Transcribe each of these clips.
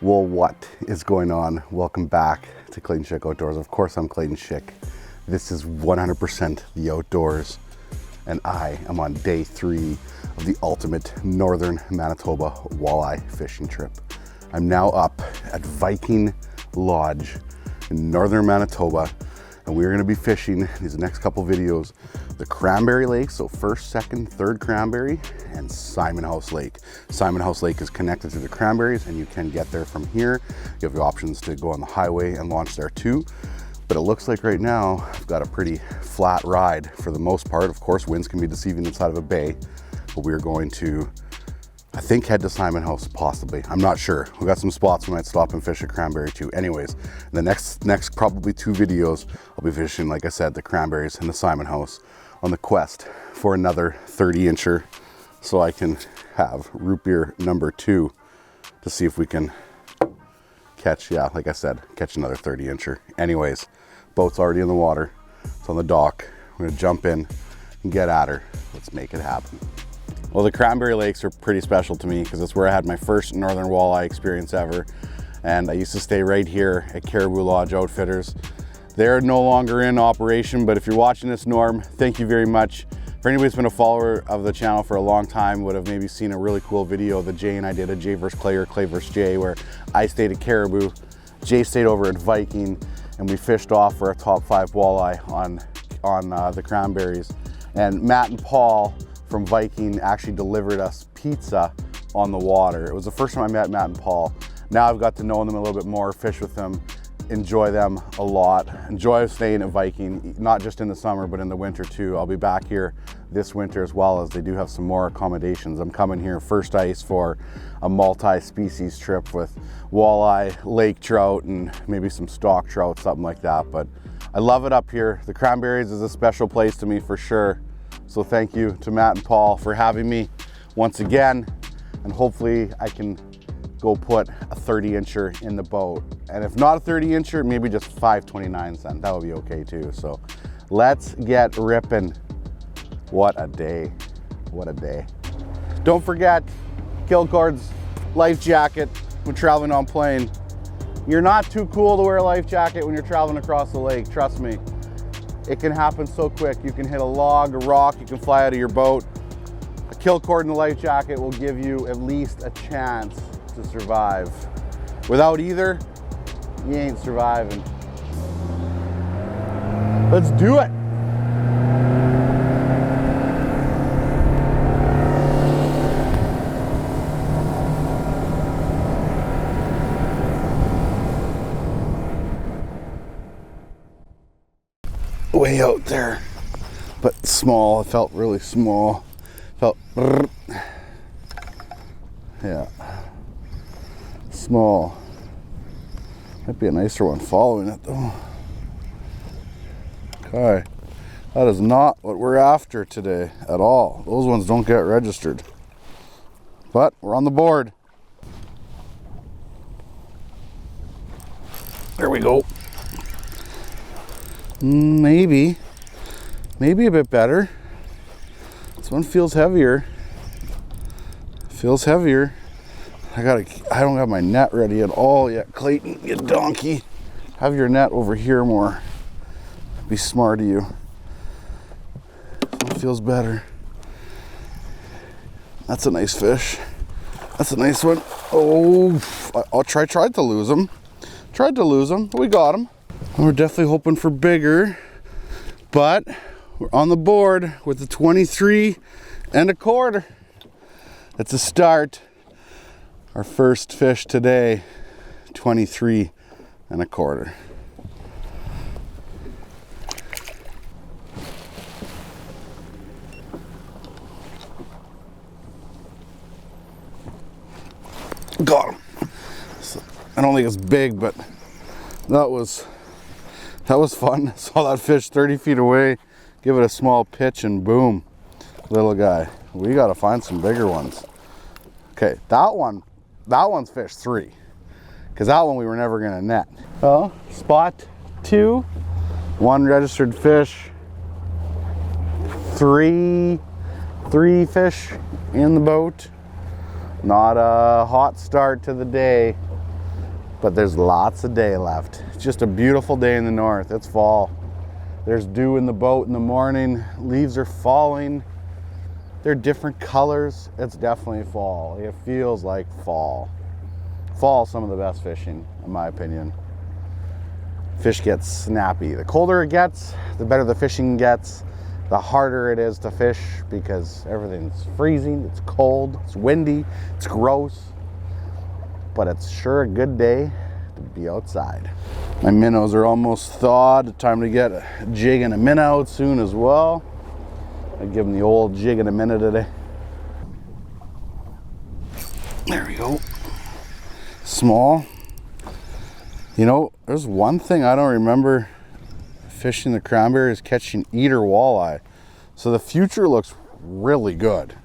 Well, what is going on? Welcome back to Clayton Schick Outdoors. Of course, I'm Clayton Schick. This is 100% the outdoors, and I am on day 3 of the ultimate northern Manitoba walleye fishing trip. I'm now up at Viking Lodge in northern Manitoba, and we're going to be fishing these next couple videos the Cranberry Lake, so first, second, third Cranberry, and Simonhouse Lake. Simonhouse Lake is connected to the Cranberries, and you can get there from here. You have the options to go on the highway and launch there too. But it looks like right now I've got a pretty flat ride for the most part. Of course, winds can be deceiving inside of a bay, but we're going to, I think, head to Simonhouse possibly. I'm not sure. We got some spots we might stop and fish at Cranberry too. Anyways, the next probably 2 videos, I'll be fishing, like I said, the Cranberries and the Simonhouse on the quest for another 30-incher so I can have root beer number 2 to see if we can catch, yeah, like I said, catch another 30-incher. Anyways, boat's already in the water. It's on the dock. We're gonna jump in and get at her. Let's make it happen. Well, the Cranberry Lakes are pretty special to me because it's where I had my first northern walleye experience ever. And I used to stay right here at Caribou Lodge Outfitters. They're no longer in operation, but if you're watching this, Norm, thank you very much. For anybody who's been a follower of the channel for a long time, would have maybe seen a really cool video that Jay and I did, a Jay versus Clay or Clay versus Jay, where I stayed at Caribou, Jay stayed over at Viking, and we fished off for a top 5 walleye on the Cranberries. And Matt and Paul from Viking actually delivered us pizza on the water. It was the first time I met Matt and Paul. Now I've got to know them a little bit more, fish with them, enjoy them a lot. Enjoy staying at Viking, not just in the summer, but in the winter too. I'll be back here this winter as well, as they do have some more accommodations. I'm coming here first ice for a multi-species trip with walleye, lake trout, and maybe some stock trout, something like that. But I love it up here. The Cranberries is a special place to me for sure. So thank you to Matt and Paul for having me once again, and hopefully I can go put a 30-incher in the boat. And if not a 30-incher, maybe just 5.29 cents. That would be okay too. So let's get ripping. What a day. What a day. Don't forget, Kilcord's life jacket when traveling on plane. You're not too cool to wear a life jacket when you're traveling across the lake, trust me. It can happen so quick. You can hit a log, a rock, you can fly out of your boat. A Kilcord and a life jacket will give you at least a chance to survive. Without either, you ain't surviving. Let's do it. Way out there, but small. It felt really small. Felt, yeah, small. Might be a nicer one following it though. Okay, that is not what we're after today at all. Those ones don't get registered, but we're on the board. There we go. Maybe a bit better. This one feels heavier. I don't have my net ready at all yet. Clayton, you donkey. Have your net over here more. Be smart of you. This one feels better. That's a nice fish. That's a nice one. Oh, I tried to lose him. But we got him. We're definitely hoping for bigger, but we're on the board with the 23 1/4. That's a start. Our first fish today, 23 1/4. Got him. I don't think it's big, but that was fun. Saw that fish 30 feet away, give it a small pitch, and boom, little guy. We got to find some bigger ones. Okay, that one's fish 3, because that one we were never gonna net. Oh, spot 2, 1 registered fish, 3 fish in the boat. Not a hot start to the day, but there's lots of day left. It's just a beautiful day in the north. It's fall. There's dew in the boat in the morning. Leaves are falling. They're different colors. It's definitely fall. It feels like fall. Fall, some of the best fishing, in my opinion. Fish gets snappy. The colder it gets, the better the fishing gets. The harder it is to fish because everything's freezing, it's cold, it's windy, it's gross. But it's sure a good day to be outside. My minnows are almost thawed. Time to get a jig and a minnow out soon as well. I give them the old jig and a minnow today. There we go. Small. You know, there's one thing I don't remember fishing the Cranberry is catching eater walleye. So the future looks really good.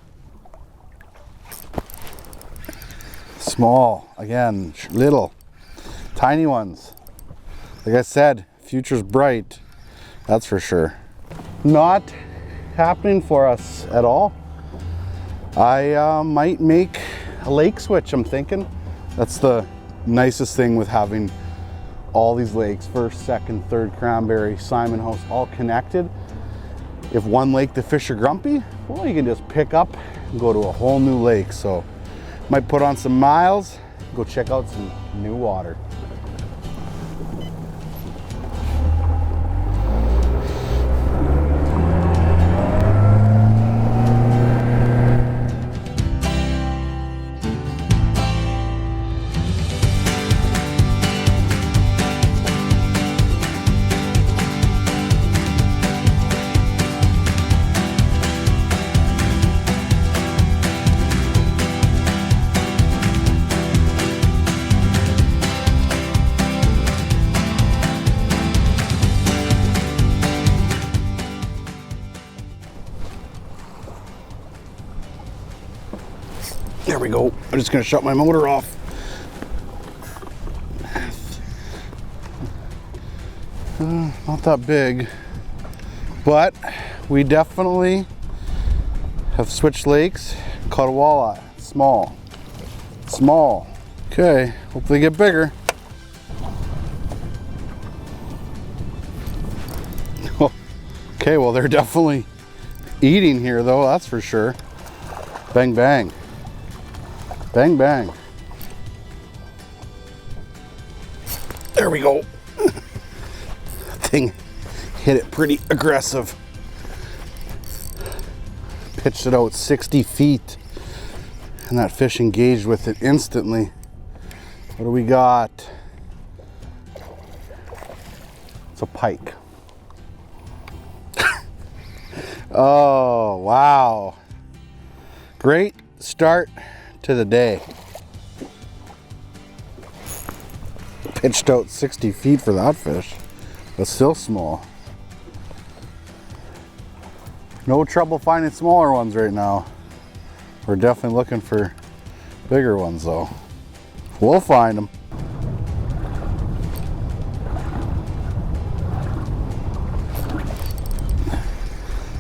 Small, again, little, tiny ones. Like I said, future's bright, that's for sure. Not happening for us at all. I might make a lake switch, I'm thinking. That's the nicest thing with having all these lakes, 1st, 2nd, 3rd, Cranberry, Simonhouse, all connected. If one lake the fish are grumpy, well, you can just pick up and go to a whole new lake. So might put on some miles, go check out some new water. There we go. I'm just gonna shut my motor off. Not that big, but we definitely have switched lakes. Caught a walleye. Small. Small. Okay, hopefully get bigger. Okay, well they're definitely eating here though, that's for sure. Bang, bang. Bang, bang. There we go. That thing hit it pretty aggressive. Pitched it out 60 feet. And that fish engaged with it instantly. What do we got? It's a pike. Oh, wow. Great start to the day. Pitched out 60 feet for that fish, but still small. No trouble finding smaller ones right now. We're definitely looking for bigger ones though. We'll find them.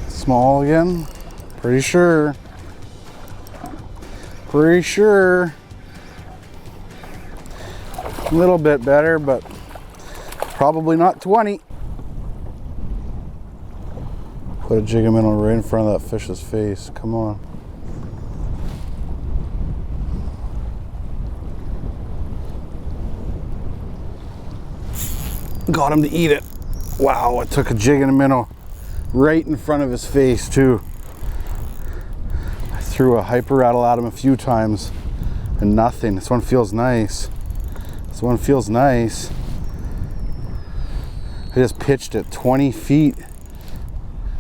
Small again, pretty sure. Pretty sure. A little bit better, but probably not 20. Put a jig minnow right in front of that fish's face. Come on. Got him to eat it. Wow, it took a jig and a minnow right in front of his face too. I threw a hyper rattle at him a few times and nothing. This one feels nice. This one feels nice. I just pitched it 20 feet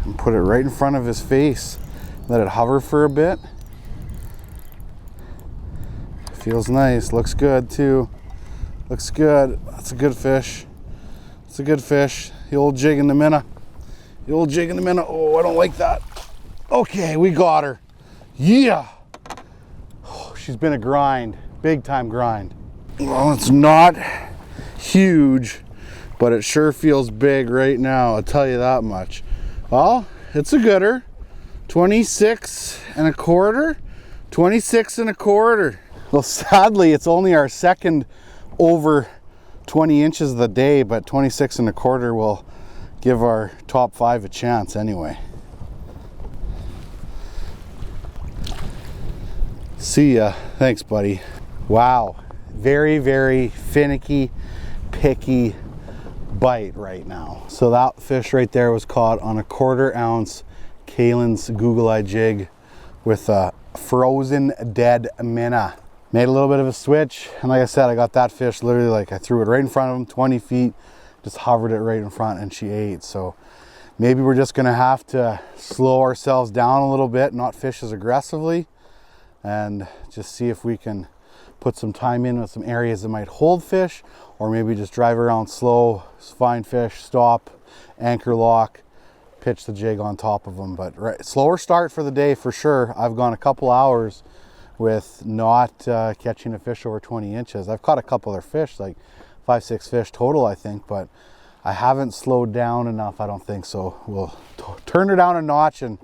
and put it right in front of his face. Let it hover for a bit. Feels nice, looks good too. Looks good. That's a good fish. It's a good fish. The old jig in the minnow. The old jig in the minnow. Oh, I don't like that. Okay, we got her. Yeah. Oh, she's been a grind, big time grind. Well, it's not huge, but it sure feels big right now. I'll tell you that much. Well, it's a gooder. 26 and a quarter. 26 and a quarter. Well, sadly, it's only our second over 20 inches of the day, but 26 and a quarter will give our top 5 a chance anyway. See ya. Thanks, buddy. Wow. Very, very finicky, picky bite right now. So that fish right there was caught on a 1/4 ounce Kalen's Google Eye jig with a frozen dead minnow. Made a little bit of a switch, and like I said, I got that fish literally, like I threw it right in front of him, 20 feet, just hovered it right in front, and she ate. So maybe we're just gonna have to slow ourselves down a little bit, not fish as aggressively, and just see if we can put some time in with some areas that might hold fish, or maybe just drive around slow, find fish, stop, anchor lock, pitch the jig on top of them. But slower start for the day for sure. I've gone a couple hours with not catching a fish over 20 inches. I've caught a couple other fish, like 5-6 fish total, I think, but I haven't slowed down enough, I don't think. So we'll turn her down a notch and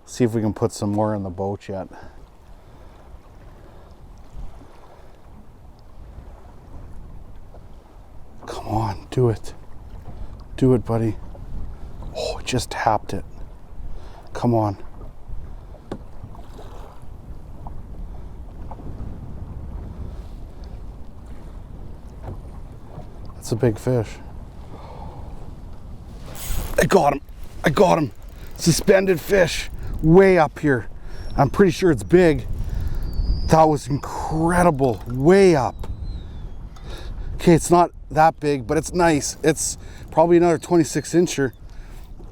see if we can put some more in the boat yet. Come on, do it. Do it, buddy. Oh, just tapped it. Come on. That's a big fish. I got him. I got him. Suspended fish way up here. I'm pretty sure it's big. That was incredible. Way up. Okay, it's not that big, but it's nice. It's probably another 26 incher.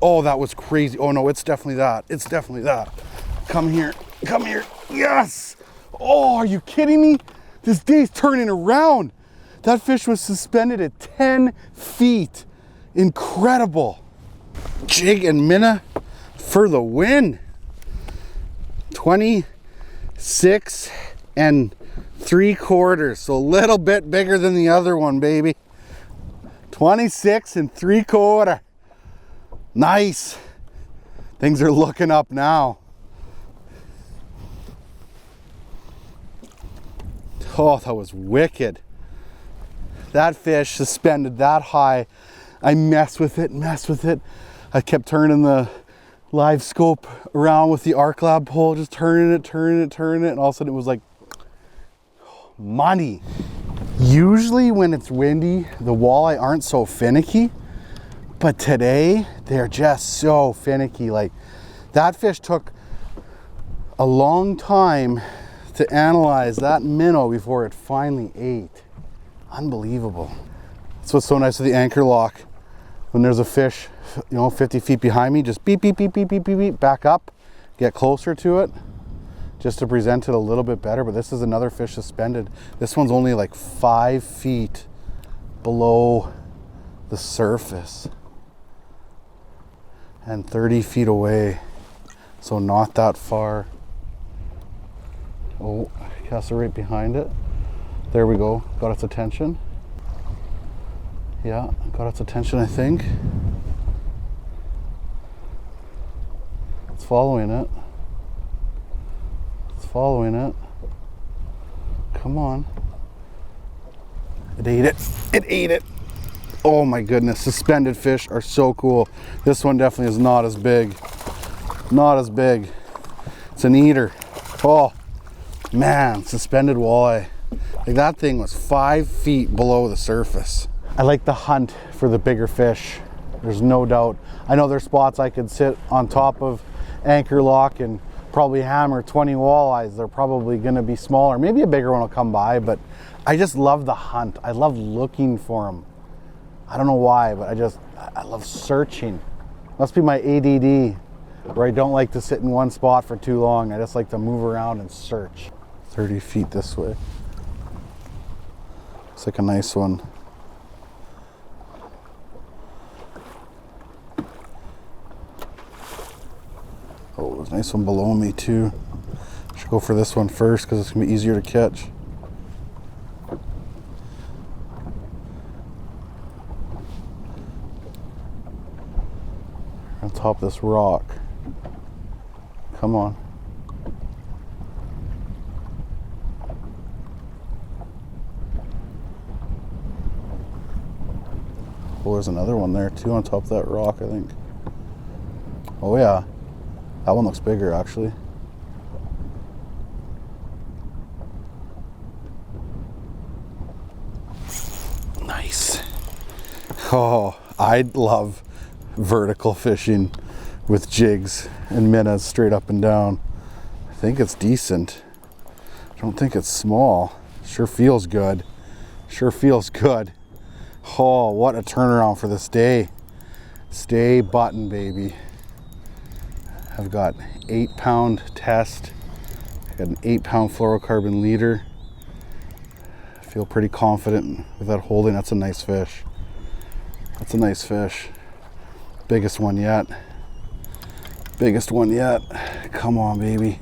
Oh, that was crazy. Oh no, it's definitely that. It's definitely that. Come here. Come here. Yes. Oh, are you kidding me? This day's turning around. That fish was suspended at 10 feet. Incredible. Jig and minnow for the win. 26 and 3/4. So a little bit bigger than the other one, baby. 26 and 3/4. Nice. Things are looking up now. Oh, that was wicked. That fish suspended that high. I messed with it. I kept turning the live scope around with the arc lab pole, just turning it, and all of a sudden it was like money. Usually when it's windy, the walleye aren't so finicky, but today they're just so finicky. Like, that fish took a long time to analyze that minnow before it finally ate. Unbelievable. That's what's so nice with the anchor lock. When there's a fish, 50 feet behind me, just beep, beep, beep, beep, beep, beep, beep, back up, get closer to it, just to present it a little bit better. But this is another fish suspended. This one's only like 5 feet below the surface and 30 feet away, so not that far. Oh, cast it right behind it. There we go, got its attention. Yeah, got its attention, I think. It's following it. It's following it. Come on. It ate it. It ate it. Oh my goodness, suspended fish are so cool. This one definitely is not as big. Not as big. It's an eater. Oh man, suspended walleye. Like, that thing was 5 feet below the surface. I like the hunt for the bigger fish. There's no doubt. I know there's spots I could sit on top of anchor lock and probably hammer 20 walleyes. They're probably going to be smaller. Maybe a bigger one will come by, but I just love the hunt. I love looking for them. I don't know why, but I love searching. Must be my ADD, where I don't like to sit in one spot for too long. I just like to move around and search. 30 feet this way. Looks like a nice one. Oh, there's a nice one below me too. Should go for this one first because it's gonna be easier to catch. On top of this rock. Come on. Oh, there's another one there too on top of that rock, I think. Oh yeah, that one looks bigger actually. Nice. Oh, I love vertical fishing with jigs and minnows straight up and down. I think it's decent. I don't think it's small. Sure feels good. Sure feels good. Oh, what a turnaround for this day. Stay button, baby. I've got 8-pound test. I got an 8-pound fluorocarbon leader. I feel pretty confident with that holding. That's a nice fish. That's a nice fish. Biggest one yet. Biggest one yet. Come on, baby.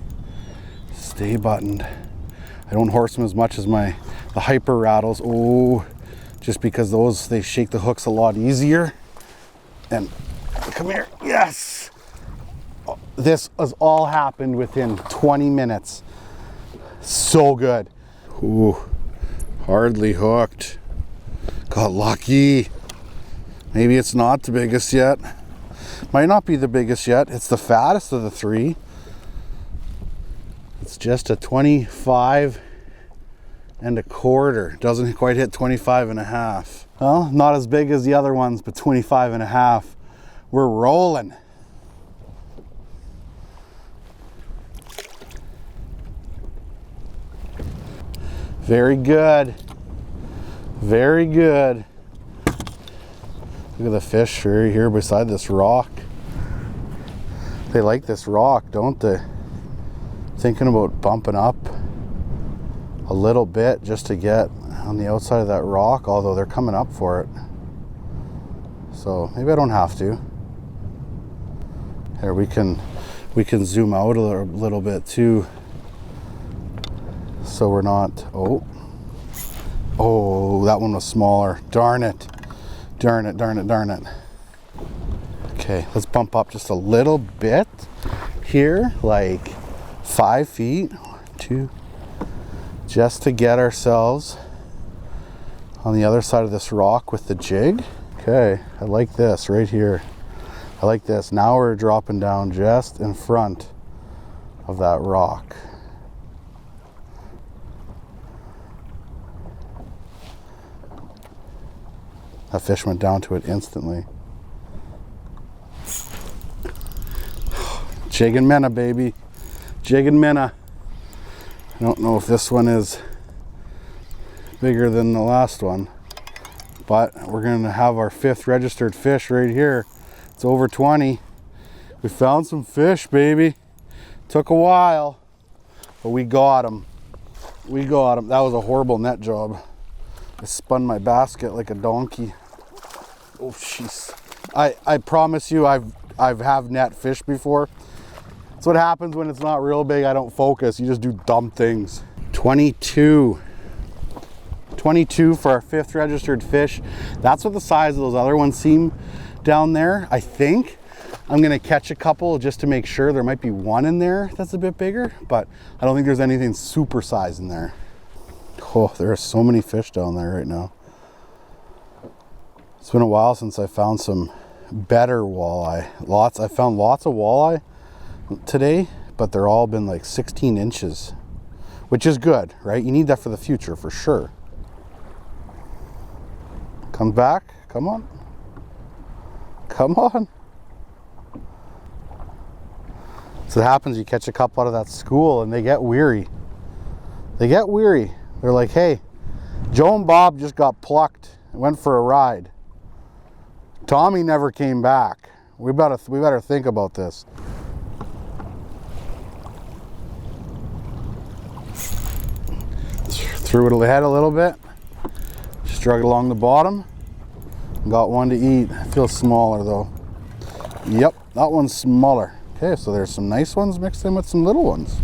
Stay buttoned. I don't horse them as much as the hyper rattles. Oh, just because those, they shake the hooks a lot easier. And come here. Yes. This has all happened within 20 minutes. So good. Ooh, hardly hooked. Got lucky. Maybe it's not the biggest yet. Might not be the biggest yet. It's the fattest of the three. It's just a 25 and a quarter. Doesn't quite hit 25 and a half. Well, not as big as the other ones, but 25 and a half. We're rolling. Very good. Very good. Look at the fish right here beside this rock. They like this rock, don't they? Thinking about bumping up a little bit just to get on the outside of that rock, although they're coming up for it. So maybe I don't have to. Here, we can zoom out a little bit too, so we're not, oh, that one was smaller. Darn it. Darn it, darn it, darn it. Okay, let's bump up just a little bit here, like 5 feet, 2, just to get ourselves on the other side of this rock with the jig. Okay, I like this right here. I like this. Now we're dropping down just in front of that rock. That fish went down to it instantly. Jigging minnow, baby. Jigging minnow. I don't know if this one is bigger than the last one, but we're gonna have our 5th registered fish right here. It's over 20. We found some fish, baby. Took a while, but we got them. We got them. That was a horrible net job. I spun my basket like a donkey. Oh, jeez. I promise you, I've have net fish before. That's what happens when it's not real big. I don't focus. You just do dumb things. 22. 22 for our 5th registered fish. That's what the size of those other ones seem down there. I think I'm gonna catch a couple just to make sure. There might be one in there that's a bit bigger, but I don't think there's anything super size in there. Oh, there are so many fish down there right now. It's been a while since I found some better walleye. I found lots of walleye today, but they're all been like 16 inches, which is good, right? You need that for the future for sure. Come back, come on. Come on. So it happens, you catch a couple out of that school and they get weary. They get weary. They're like, hey, Joe and Bob just got plucked and went for a ride. Tommy never came back. We better think about this. Threw it ahead a little bit. Just drug it along the bottom. Got one to eat. Feels smaller though. Yep, that one's smaller. Okay, so there's some nice ones mixed in with some little ones.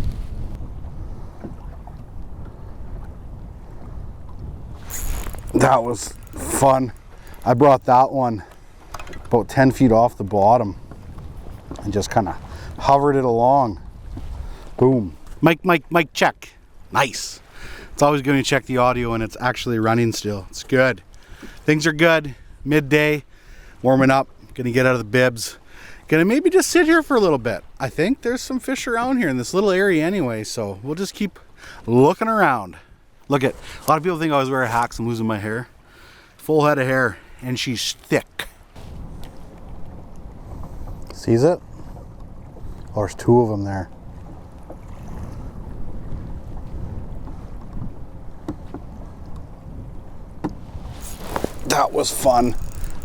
That was fun. I brought that one about 10 feet off the bottom and just kind of hovered it along. Boom. Mic, check. Nice. It's always good to check the audio and it's actually running still. It's good. Things are good. Midday, warming up, gonna get out of the bibs. Gonna maybe just sit here for a little bit. I think there's some fish around here in this little area anyway, so we'll just keep looking around. Look at, a lot of people think I always wear hacks and losing my hair. Full head of hair, and she's thick. Sees it? Oh, there's two of them there. That was fun.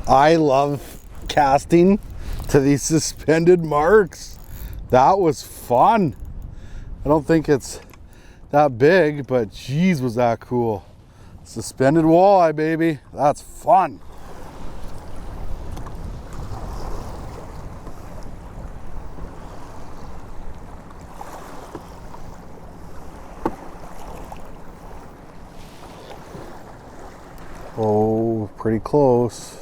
I love casting to these suspended marks. That was fun. I don't think it's that big, but geez, was that cool. Suspended walleye, baby. That's fun. Oh, pretty close.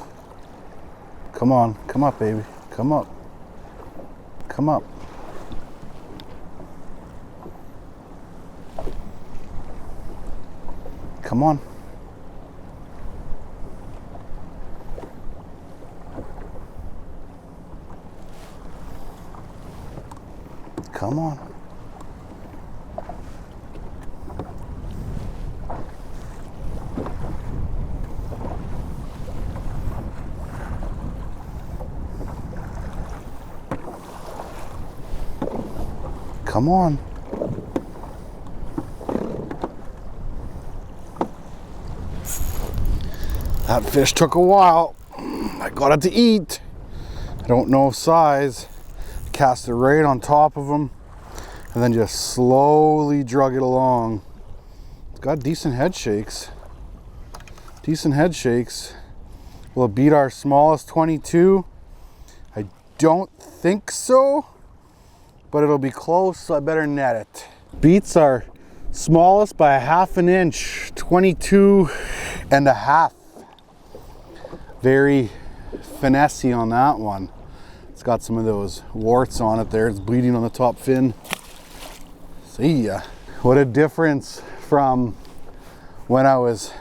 Come on, come up, baby. Come up. Come up. Come on. Come on. Come on. That fish took a while. I got it to eat. I don't know size. Cast it right on top of him and then just slowly drug it along. It's got decent head shakes. Decent head shakes. Will it beat our smallest 22? I don't think so, but it'll be close, so I better net it. Beats our smallest by a half an inch, 22 and a half. Very finessey on that one. It's got some of those warts on it there. It's bleeding on the top fin. See ya. What a difference from when I was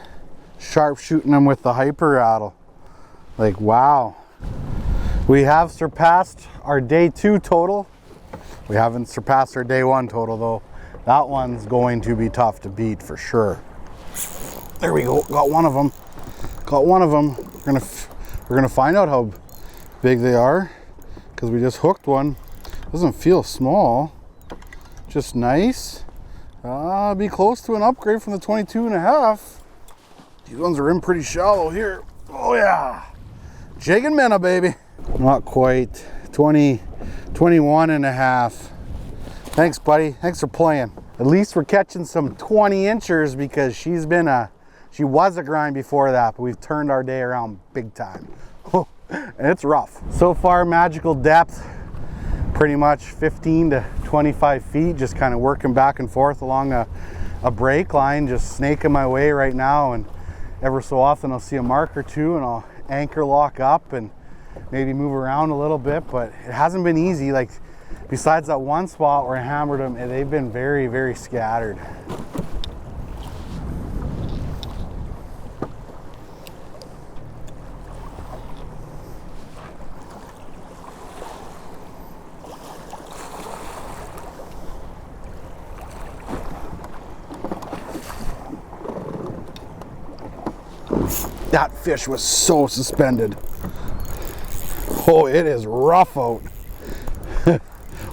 sharpshooting them with the hyper rattle. Like, wow. We have surpassed our day 2 total. We haven't surpassed our day 1 total though. That one's going to be tough to beat for sure. There we go, got one of them. Got one of them. We're gonna find out how big they are because we just hooked one. Doesn't feel small, just nice. Be close to an upgrade from the 22 and a half. These ones are in pretty shallow here. Oh yeah, jigging minnow, baby. Not quite, 20, 21 and a half. Thanks, buddy, thanks for playing. At least we're catching some 20 inchers because she was a grind before that, but we've turned our day around big time. And it's rough. So far, magical depth, pretty much 15 to 25 feet, just kind of working back and forth along a break line, just snaking my way right now. And ever so often I'll see a mark or two and I'll anchor lock up and maybe move around a little bit, but it hasn't been easy. Like, besides that one spot where I hammered them, they've been very, very scattered. That fish was so suspended. Oh, it is rough out.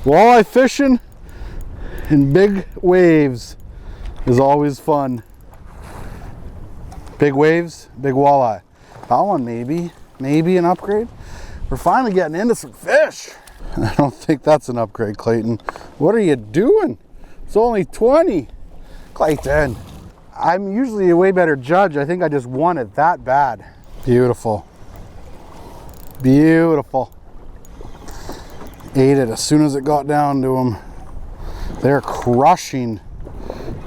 Walleye fishing in big waves is always fun. Big waves, big walleye. That one maybe an upgrade. We're finally getting into some fish. I don't think that's an upgrade, Clayton. What are you doing? It's only 20. Clayton, I'm usually a way better judge. I think I just won it that bad. Beautiful. Beautiful. Ate it as soon as it got down to them. They're crushing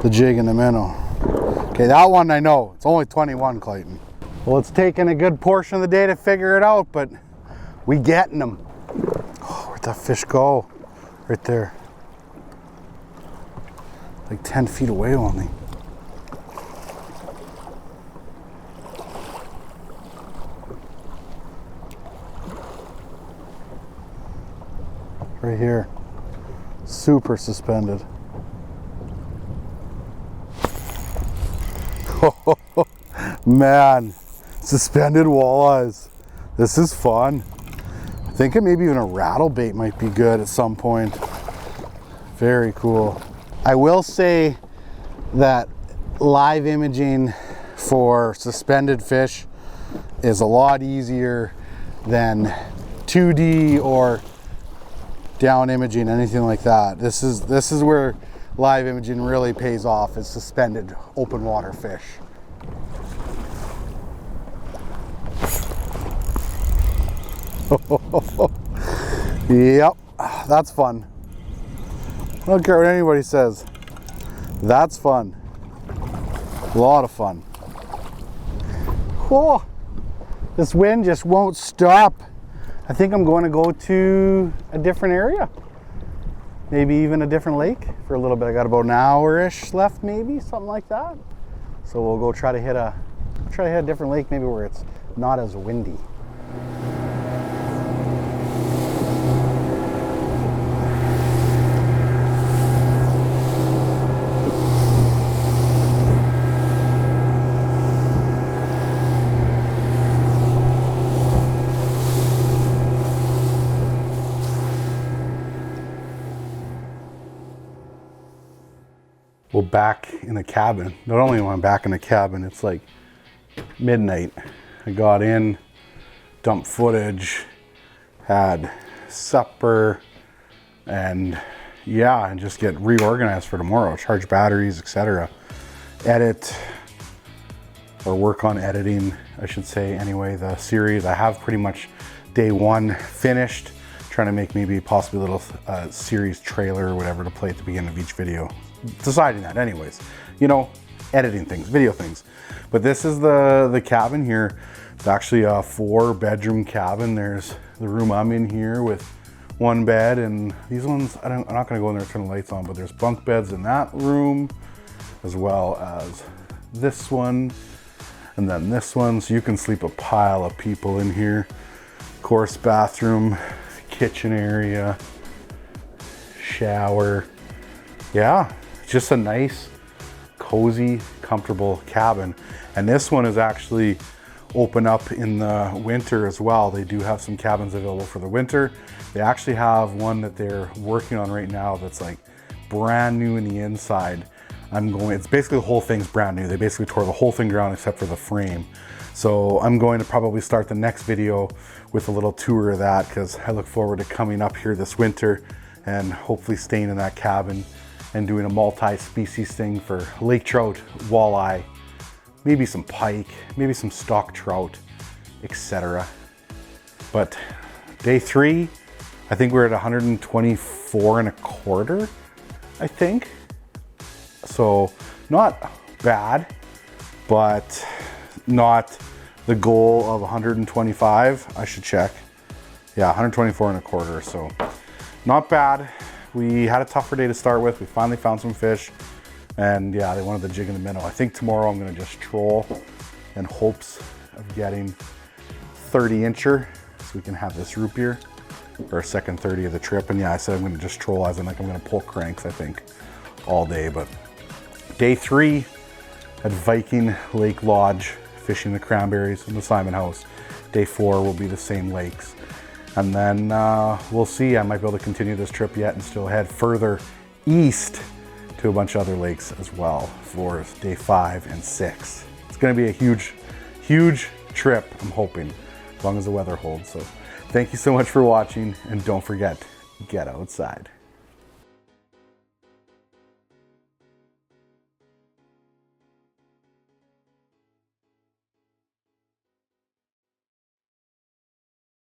the jig and the minnow. Okay, that one I know. It's only 21, Clayton. Well, it's taken a good portion of the day to figure it out, but we getting them. Oh, where'd that fish go? Right there. Like 10 feet away only. Right here. Super suspended. Man, suspended walleyes. This is fun. I think maybe even a rattle bait might be good at some point. Very cool. I will say that live imaging for suspended fish is a lot easier than 2D or down imaging, anything like that. This is where live imaging really pays off, is suspended open water fish. Yep, that's fun. I don't care what anybody says. That's fun. A lot of fun. Oh, this wind just won't stop. I think I'm going to go to a different area. Maybe even a different lake for a little bit. I got about an hour-ish left, maybe, something like that. So we'll go try to hit a different lake, maybe where it's not as windy. Well, back in the cabin. Not only am I back in the cabin, it's like midnight. I got in, dumped footage, had supper, and yeah, and just get reorganized for tomorrow. Charge batteries, etc. Edit, or work on editing, I should say, anyway, the series. I have pretty much day one finished. Trying to make maybe possibly a little series trailer or whatever to play at the beginning of each video. Deciding that anyways, you know, editing things, video things. But this is the cabin here. It's actually a 4-bedroom cabin. There's the room I'm in here with one bed, and these ones, I'm not gonna go in there and turn the lights on, but there's bunk beds in that room, as well as this one, and then this one, so you can sleep a pile of people in here. Of course, bathroom, kitchen area, shower. Yeah, just a nice, cozy, comfortable cabin. And this one is actually open up in the winter as well. They do have some cabins available for the winter. They actually have one that they're working on right now that's like brand new in the inside. It's basically the whole thing's brand new. They basically tore the whole thing down except for the frame. So I'm going to probably start the next video with a little tour of that, because I look forward to coming up here this winter and hopefully staying in that cabin and doing a multi-species thing for lake trout, walleye, maybe some pike, maybe some stock trout, etc. But day 3, I think we're at 124.25, I think. So not bad, but not the goal of 125. I should check. Yeah, 124.25, so not bad. We had a tougher day to start with. We finally found some fish, and yeah, they wanted the jig and the minnow. I think tomorrow I'm gonna just troll in hopes of getting 30-incher so we can have this root beer for our second 30 of the trip. And yeah, I said I'm gonna just troll, as in like I'm gonna pull cranks, I think, all day. But day 3 at Viking Lodge, fishing the cranberries in the Simonhouse. Day 4 will be the same lakes. And then we'll see. I might be able to continue this trip yet and still head further east to a bunch of other lakes as well for day 5 and 6. It's gonna be a huge, huge trip, I'm hoping, as long as the weather holds. So thank you so much for watching, and don't forget, get outside.